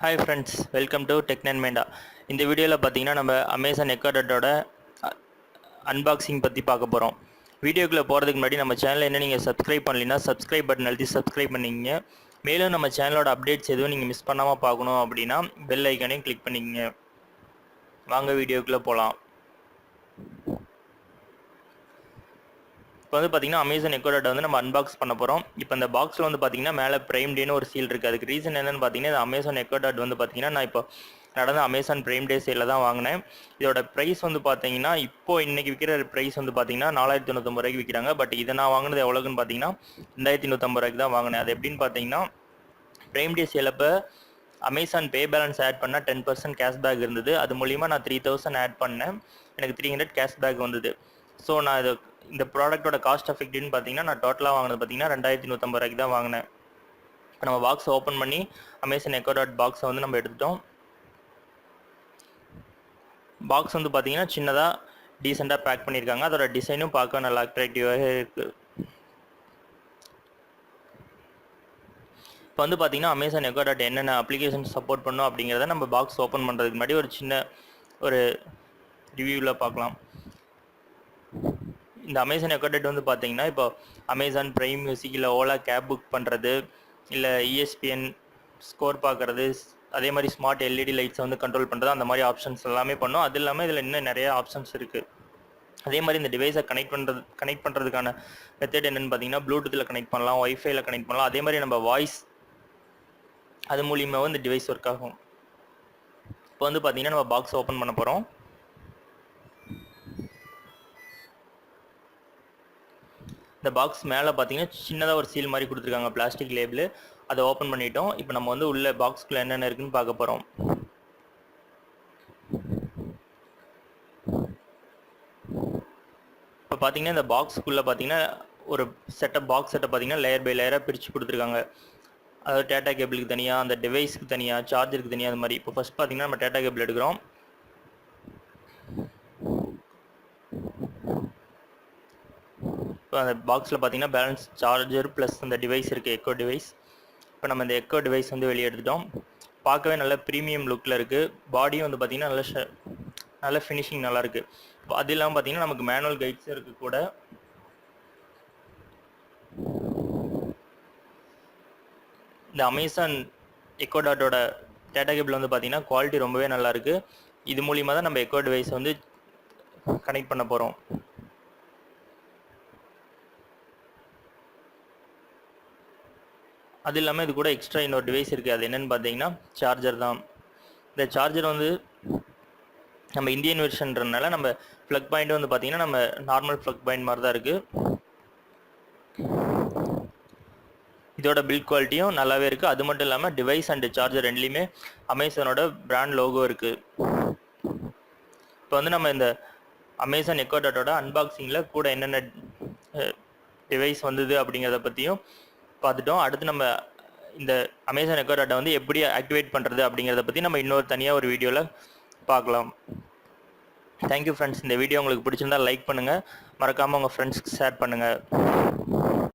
Hi friends, welcome to tech and மைண்டா. இந்த வீடியோவில் பார்த்தீங்கன்னா நம்ம அமேசான் எக்கோ டாட்டோட அன்பாக்சிங் பற்றி பார்க்க போகிறோம். வீடியோக்குள்ளே போகிறதுக்கு முன்னாடி நம்ம சேனலை என்ன நீங்கள் சப்ஸ்கிரைப் பண்ணலைன்னா சப்ஸ்கிரைப் பட்டன் அழுத்தி சப்ஸ்கிரைப் பண்ணிக்கங்க. மேலும் நம்ம சேனலோட அப்டேட்ஸ் எதுவும் நீங்கள் மிஸ் பண்ணாமல் பார்க்கணும் அப்படின்னா பெல் ஐக்கானையும் கிளிக் பண்ணிக்கங்க. வாங்க வீடியோக்குள்ளே போகலாம். இப்போ வந்து பார்த்தீங்கன்னா அமேசான் எக்கோ டாட்டை வந்து நம்ம அன்பாக்ஸ் பண்ண போகிறோம். இப்போ இந்த பாக்ஸில் வந்து பார்த்தீங்கன்னா மேலே பிரைம் டேன்னு ஒரு சீல் இருக்குது. அதுக்கு ரீசன் என்னென்னு பார்த்தீங்கன்னா இந்த அமேசான் எக்கோ டாட் வந்து பார்த்தீங்கன்னா நான் இப்போ நடந்த அமேசான் பிரைம் டே சேலில் தான் வாங்கினேன். இதோட ப்ரைஸ் வந்து பார்த்தீங்கன்னா இப்போது இன்றைக்கி விற்கிற ப்ரைஸ் வந்து பார்த்தீங்கன்னா 4950 ரூபாய்க்கு விற்கிறாங்க. பட் இதை நான் வாங்கினது எவ்வளோக்குன்னு பார்த்தீங்கன்னா 2150 ரூபாய்க்கு தான் வாங்கினேன். அது எப்படின்னு பார்த்தீங்கன்னா பிரைம் டே சேலப்போ அமேசான் பே பேலன்ஸ் ஆட் பண்ணால் 10% கேஷ்பேக் இருந்தது. அது மூலிமா நான் 3000 ஆட் பண்ணேன். எனக்கு 300 கேஷ்பேக் வந்தது. ஸோ நான் இந்த ப்ராடக்ட்டோட காஸ்ட் எஃபெக்டிவ்னு பார்த்தீங்கன்னா நான் டோட்டலாக வாங்கினது பார்த்தீங்கன்னா 2150 ரூபாய்க்கு தான் வாங்கினேன். இப்போ நம்ம பாக்ஸ் ஓப்பன் பண்ணி அமேசான் எக்கோ டாட் பாக்ஸை வந்து நம்ம எடுத்துட்டோம். பாக்ஸ் வந்து பார்த்தீங்கன்னா சின்னதாக டீசெண்டாக பேக் பண்ணியிருக்காங்க. அதோட டிசைனும் பார்க்க நல்லா அட்ராக்டிவாக இருக்குது. இப்போ வந்து பார்த்தீங்கன்னா அமேசான் எக்கோ டாட் என்னென்ன அப்ளிகேஷன் சப்போர்ட் பண்ணும் அப்படிங்கிறத நம்ம பாக்ஸ் ஓப்பன் பண்ணுறதுக்கு முன்னாடி ஒரு சின்ன ஒரு ரிவ்யூவில் பார்க்கலாம். இந்த அமேசான் எக்கோ டாட் வந்து பார்த்தீங்கன்னா இப்போ அமேசான் பிரைம் மியூசிக் இல்லை ஓலா கேப் புக் பண்ணுறது இல்லை ESPN ஸ்கோர் பார்க்குறது, அதே மாதிரி ஸ்மார்ட் LED லைட்ஸை வந்து கண்ட்ரோல் பண்ணுறது, அந்த மாதிரி ஆப்ஷன்ஸ் எல்லாமே பண்ணும். அது இல்லாமல் இதில் இன்னும் நிறைய ஆப்ஷன்ஸ் இருக்குது. அதே மாதிரி இந்த டிவைஸை கனெக்ட் பண்ணுறதுக்கான மெத்தட் என்னென்னு பார்த்தீங்கன்னா ப்ளூடூத்தில் கனெக்ட் பண்ணலாம், ஒய்ஃபைல கனெக்ட் பண்ணலாம். அதே மாதிரி நம்ம வாய்ஸ் அது மூலியமாகவும் இந்த டிவைஸ் ஒர்க் ஆகும். இப்போ வந்து பார்த்தீங்கன்னா நம்ம பாக்ஸ் ஓப்பன் பண்ண போகிறோம். இந்த பாக்ஸ் மேலே பார்த்தீங்கன்னா சின்னதாக ஒரு சீல் மாதிரி கொடுத்துருக்காங்க, பிளாஸ்டிக் லேபிள். அதை ஓப்பன் பண்ணிட்டோம். இப்போ நம்ம வந்து உள்ள பாக்ஸ்குள்ளே என்னென்ன இருக்குன்னு பார்க்க போகிறோம். இப்போ பார்த்தீங்கன்னா இந்த பாக்ஸுக்குள்ளே பார்த்தீங்கன்னா ஒரு பாக்ஸ் செட்டப் பார்த்தீங்கன்னா லேயர் பை லேயராக பிரித்து கொடுத்துருக்காங்க. அதாவது டேட்டா கேபிளுக்கு தனியாக, அந்த டிவைஸுக்கு தனியாக, சார்ஜருக்கு தனியாக, அது மாதிரி. இப்போ ஃபஸ்ட் பார்த்தீங்கன்னா நம்ம டேட்டா கேபிள் எடுக்கிறோம். இப்போ அந்த பாக்ஸில் பார்த்தீங்கன்னா பேலன்ஸ் சார்ஜர் ப்ளஸ் அந்த டிவைஸ் இருக்குது, எக்கோ டிவைஸ். இப்போ நம்ம இந்த எக்கோ டிவைஸ் வந்து வெளியே எடுத்துட்டோம். பார்க்கவே நல்ல ப்ரீமியம் லுக்கில் இருக்குது. பாடியும் வந்து பார்த்திங்கன்னா நல்ல ஃபினிஷிங் நல்லாயிருக்கு. இப்போ அது இல்லாமல் பார்த்திங்கன்னா நமக்கு மேனுவல் கைட்ஸும் இருக்குது கூட. இந்த அமேசான் எக்கோ டாட்டோட டேட்டா கேபிள் வந்து பார்த்திங்கன்னா குவாலிட்டி ரொம்பவே நல்லாயிருக்கு. இது மூலிமா தான் நம்ம எக்கோ டிவைஸை வந்து கனெக்ட் பண்ண போகிறோம். அது இல்லாமல் இது கூட எக்ஸ்ட்ரா இன்னொரு டிவைஸ் இருக்குது. அது என்னென்னு பார்த்தீங்கன்னா சார்ஜர் தான். இந்த சார்ஜர் வந்து நம்ம இந்தியன் வெர்ஷன்றதுனால நம்ம ப்ளக் பாயிண்ட் வந்து பார்த்திங்கன்னா நம்ம நார்மல் ப்ளக் பாயிண்ட் மாதிரி தான் இருக்குது. இதோட பில்ட் குவாலிட்டியும் நல்லாவே இருக்குது. அது மட்டும் இல்லாமல் டிவைஸ் அண்டு சார்ஜர் ரெண்டுலேயுமே அமேசானோட பிராண்ட் லோகோ இருக்குது. இப்போ வந்து நம்ம இந்த அமேசான் எக்கோ டாட்டோட அன்பாக்சிங்கில் கூட என்னென்ன டிவைஸ் வந்தது அப்படிங்கிறத பற்றியும் பார்த்துட்டோம். அடுத்து நம்ம இந்த அமேசான் எக்கோ டாட்டை வந்து எப்படி ஆக்டிவேட் பண்ணுறது அப்படிங்கிறத பற்றி நம்ம இன்னொரு தனியாக ஒரு வீடியோவில் பார்க்கலாம். Thank you friends. இந்த வீடியோ உங்களுக்கு பிடிச்சிருந்தால் லைக் பண்ணுங்கள், மறக்காமல் உங்கள் ஃப்ரெண்ட்ஸ்க்கு ஷேர் பண்ணுங்கள்.